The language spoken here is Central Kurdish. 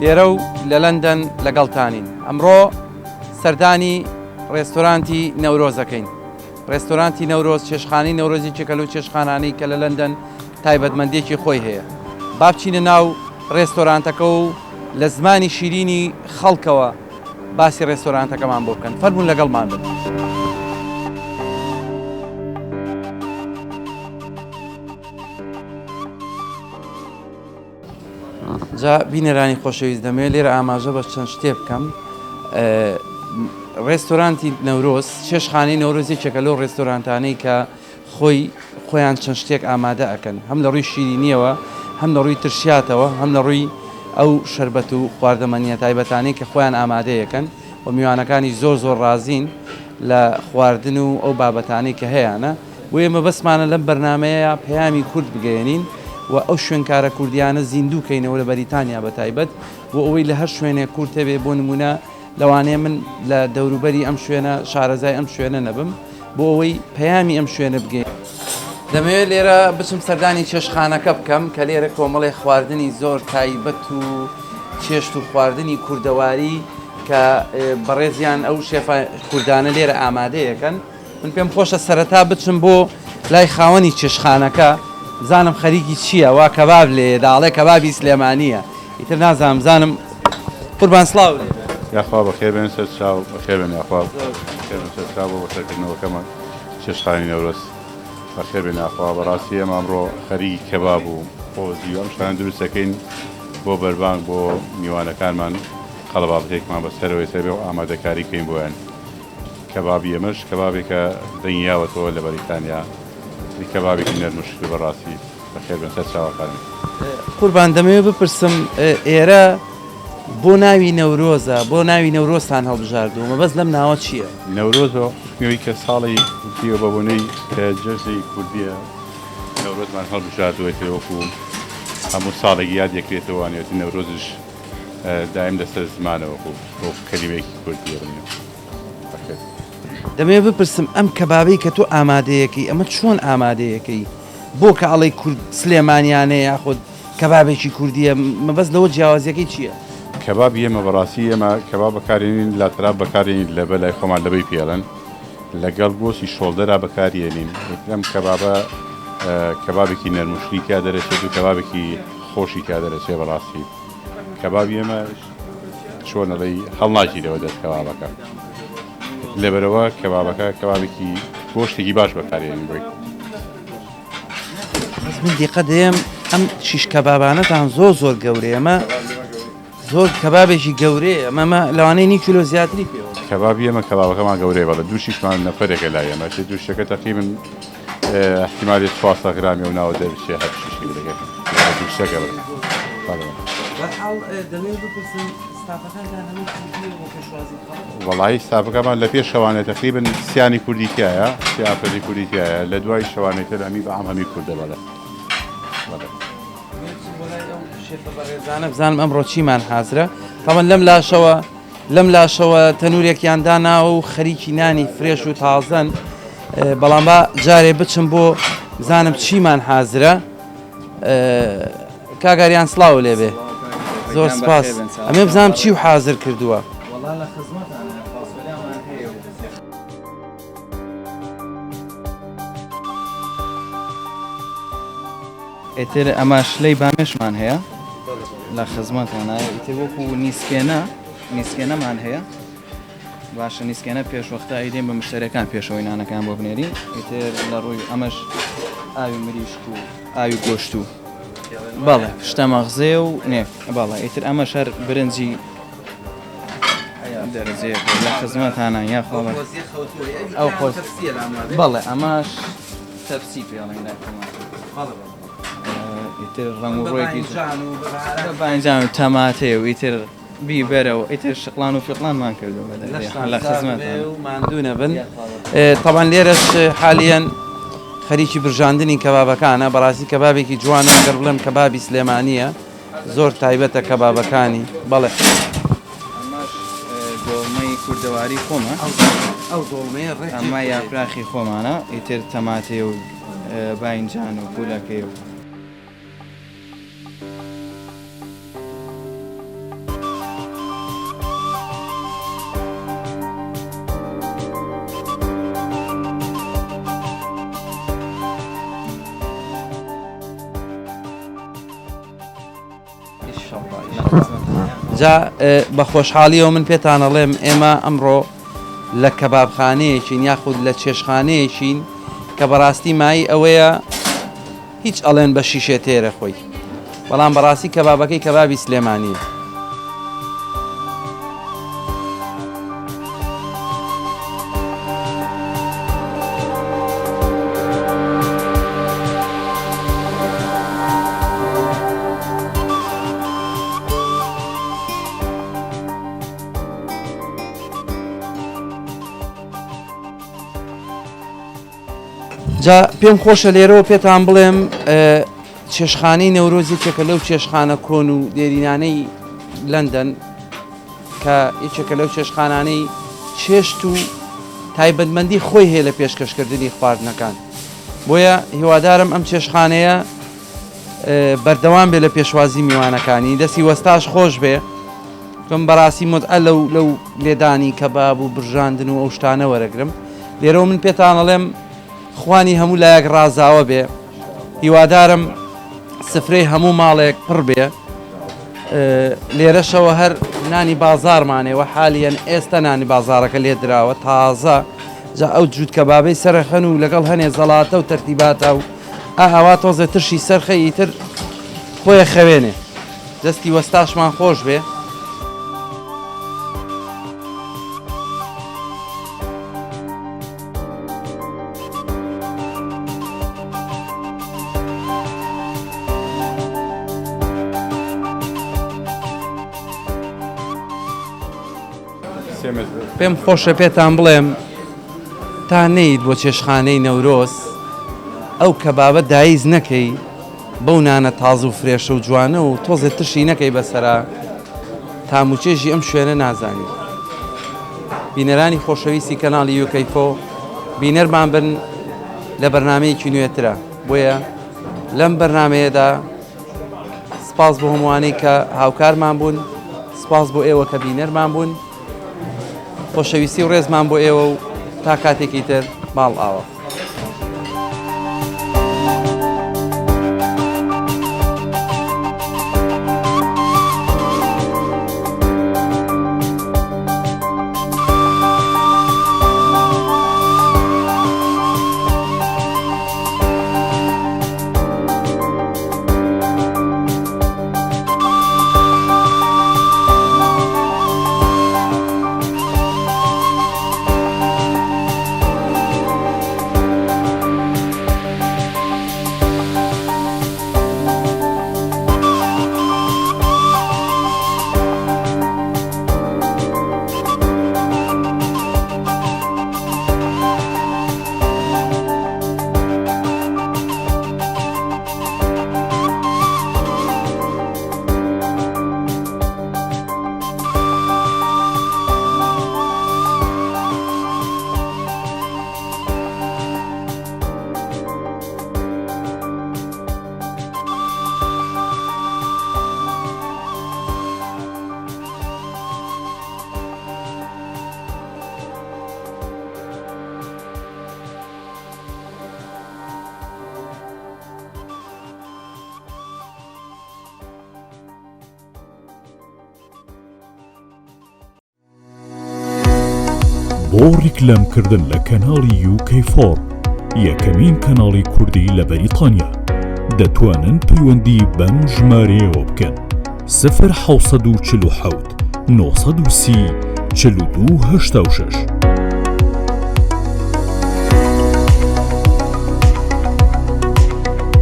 لێرە و لە لەندەن لەگەڵتانین. ئەمڕۆ سەردانی ڕێستۆرانتی نەورۆزەکەین. ڕێستۆرانتی نەورۆز چێشخانەی نەورۆزی چێکە لەو چێشخانانەی کە لە لەندەن تایبەتمەندێکی خۆی هەیە. با بچینە ناو ڕێستۆرانتەکە و لە زمانی شیرینی خەڵکەوە باسی ڕێستۆرانتەکەمان بۆ بکەن. فەرموون لەگەڵمان بن. جا بینەرانی خۆشەویست دەمەوێت لێرە ئاماژە بە چەند شتێ بکەم. ڕێستۆرانتی نەورۆز چێشخانەی نەورۆزێکێکە لەو ڕێستۆرانتانەی کە خۆیان چەند شتێک ئامادە ئەکەن، هەم لە ڕووی شیرینیەوە، هەم لە ڕووی ترشیاتەوە، هەم لە ڕووی ئەو شەربەت و خواردەمەنیە تایبەتانەی کە خۆیان ئامادەیەکەن و میوانەکانی زۆر ڕازین لە خواردن و ئەو بابەتانەی کە هەیەە. و ئێمە بەسمانە لەم بەرنمەیە پەیامی کورد بگەێنین و ئەو شوێنکارە کوردیانە زیندووکەینەوە لە بەریتانیا بە تایبەت بۆ ئەوەی لە هەر شوێنێک کورد هەبێ. بۆ نمونە لەوانەیە من لە دەوروبەری ئەم شوێنە شارەزای ئەم شوێنە نەبم بۆ ئەوەی پەیامی ئەم شوێنە بگەین. دەمەوێت لێرە بچم سەردانی چێشخانەکە بکەم کە لێرە کۆمەڵی خواردنی زۆر تایبەت و چێشت و خواردنی کوردەواری کە بەڕێزیان ئەو شێفە کوردانە لێرە ئامادەیەکەن. من پێم خۆشە سەرەتا بچم بۆ لای خاوەنی چێشخانەکە زانم خەریکی چییە، وا کەباب لێ داڵێ کەبابی سلێمانیە. ئیتر نازانم زانم قوربان سڵاو لێ یاخوا بەخێر بێن سەر چاو بەخێر بێن یاخوا بەخێر بێن سەر چاو بۆ بەسەرکردنەوەکەمان چێشخانەی نەورۆز بەخێر بێن یاخوا. بەڕاستی ئێمە ئەمڕۆ خەریکی کەباب و خۆزی و ئەم شتانە دروستەکەین بۆ بەربانگ بۆ میوانەکانمان قەڵەبابەتێکمان بەسەرەوەی سەر بێ و ئامادەکاری بکەین بۆیان. کەبابی ئەمەش کەبابێکە دەنیاوەتەوە لە بەریتانیا، کەبابێکی نەرمشک بەڕاستی بەخێر بێن سەر چاوەکانم. قوربان دەمەوێت بپرسم ئێرە بۆ ناوی نەورۆزە بۆ ناوی نەورۆزتان هەڵبژاردووە، مەبەست لەم ناوە چییە؟ نەورۆزە حکمیەوەی کە ساڵی کوردیە بە بۆنەی کە جەژی کوردیە نەورۆزمان هەڵبژاردووەتەوە وەکو هەموو ساڵێک یاد یەکرێتەوە وانێتی نەورۆزش دایم لەسەر زمانەوەکو بۆ کەلیمەیەکی کوردیە بنێ. دەمەوێت بپرسم ئەم کەبابەی کە تۆ ئامادەیەکەی ئەمە چۆن ئامادەیەکەی بۆ کە ئەڵێ کورد سلێمانیانەیە یاخود کەبابێکی کوردیە، مەبەست لەوە جیاوازیەکەی چییە؟ کەبابی ئێمە بەڕاستی ئێمە کەباب بەکارێنین لاتراب بەکارێنین لە بەلای خۆمان لەبەی پێڵەن لەگەڵ گۆسی شۆڵدەرا بەکارێنین. ئەم کەبابە کەبابێکی نەرمشکی کا دەرەچێت و کەبابێکی خۆشی کا دەرەچێت. بەڕاستی کەبابی ئێمە چۆنەڵی هەڵناگیرەوە دەست کەبابەکە لەبەرەوە کەبابەکە کەبابێکی گۆشتێکی باش بەکارێنین بۆی. من دیقە دەیەم ئەم شیش کەبابانەتان زۆر گەورەیە، ئەمە زۆر کەبابێکی گەورەیە، ئەمە لەوانەیە نی کیلۆ زیاتری پێوە. کەبابی ئێمە کەبابەکەمان گەورەیە بەڵە دووشیشمان نەفەرێکە لای ئێمە دووشەکە تەقریباً احتیمالی 400 گرامی و ناوە دەرچێ هەر شیشی بدەگەن دووشەکە بڵێ. وەڵاهی ستافەکەمان لە پێش شەوانێ تەقریباً سیانی کوردی تایە، سیافەری کوردی تایە، لە دوای شەوانەی تر هەمی بە هەمی کوردە بەڵێ. بزانم ئەمڕۆ چیمان حازرە. تەمەن لەم لاشەوە تەنورێکیان داناوە و خەریکی نانی فرێش و تازەن. بەڵام با جارێ بچم بۆ بزانم چیمان حازرە. کاگاریان سڵاو لێبێ، زۆر سپاس. ئەمێ بزانم چی و حازر کردووە. ئێتر ئەمە شلەی بامێشمان هەیە لە خزمەتانە. ئیتر وەکو نیسکێنەمان هەیە. باشە نیسکێنە پێشوەختە ئەیدێن بە مشتەرەکان پێشەوەی نانەکان بۆ بنێرین. ئیتر لە ڕووی ئەمەش ئاوی مریشک و ئاوی گۆشت و بەڵێ شتە مەغزێ و نێک بەڵێ. ئیتر ئەمەش هەر برنجی دەرەجێ لە خزمەتانە یاخۆ ئەو خۆ بەڵێ ئەمەش تەفسی پێڵێن ئیتر ڕەنگ و ڕۆیەکی بانجان و تەماتێ و ئیتر بیبەرە و ئیتر شقلان و فقلانمان کردو لە خزمەت ماندوونە بن. تەبان لێرەش حالیان خەریکی برژاندنی کەبابەکانە. بەڕاستی کەبابێکی جوانە، گەر بڵێم کەبابی سلێمانیە، زۆر تایبەتە کەبابەکانی. بەڵێ دۆڵمەی کوردەواری خۆمە، ئەو دۆڵمەیە ئەمە یاپراخی خۆمانە، ئیتر تەماتێ و باینجان و پولەکەی و جا بە خۆشحاڵیەوە من پێتان ئەڵێم ئێمە ئەمڕۆ لە کەبابخانەیەکین یاخود لە چێشخانەیەکین کە بەڕاستی مای ئەوەیە هیچ ئەڵێن بە شیشێ تێرە خۆی بەڵام بەڕاستی کەبابەکەی کەبابی سلێمانیە. جا پێم خۆشە لێرەوە پێتان بڵێم چێشخانەی نەورۆزێکێکە لەو چێشخانە کۆن و دێرینانەی لەندەن کە یەکێکە لەو چێشخانانەی چێشت و تایبەتمەندی خۆی هەیە لە پێشکەشکردنی خواردنەکان. بۆیە هیوادارم ئەم چێشخانەیە بەردەوام بێ لە پێشوازی میوانەکانی دەستی وەستاش خۆش بێ کەم بەڕاستی مۆتعە لەو لێدانی کەباب و برژاندن و ئەو شتانە وەرەگرم. لێرەوە من پێتان ئەڵێم خوانی هەموو لایەک ڕازاوە بێ، هیوادارم سفرەی هەموو ماڵێک پڕ بێ. لێرەشەوە هەر نانی بازارمانێەوە حالیان ئێستا نانی بازارەکە لێ دراوە تازە جا ئەو جووت کەبابەی سەرخەن و لەگەڵ هەنێ زەڵاتە و تەرتیباتە و ئاوا تۆزە ترشی سەرخەی تر خۆیە خەوێنێ دەستی وەستاشمان خۆش بێ. پێم خۆشە پێتان بڵێم تا نەیت بۆ چێشخانەی نەورۆز ئەو کەبابە دایز نەکەی بەو نانە تازە و فرێشە و جوانە و تۆزێت تشی نەکەی بەسەرا تاموچێژی ئەم شوێنە نازانی. بینەرانی خۆشەویستی کەناڵی یوکەیفۆ بینەرمان بن لە بەرنامەیەکی نوێترە. بۆیە لەم بەرنمەیەدا سپاس بۆ هەمووانەی کە هاوکارمان بوون، سپاس بۆ ئێوە کە بینەرمان بوون، خۆشەویستی و ڕێزمان بۆ ئێوە و تا کاتێکی تر ماڵ ئاوە. بۆ ڕیکلامکردن لە کەناڵی UK4 یەکەمین کەناڵی کوردی لە بەریتانیا دەتوانن پەیوەندی بەم ژمارەیەوە بکەن 0 747 930 42 86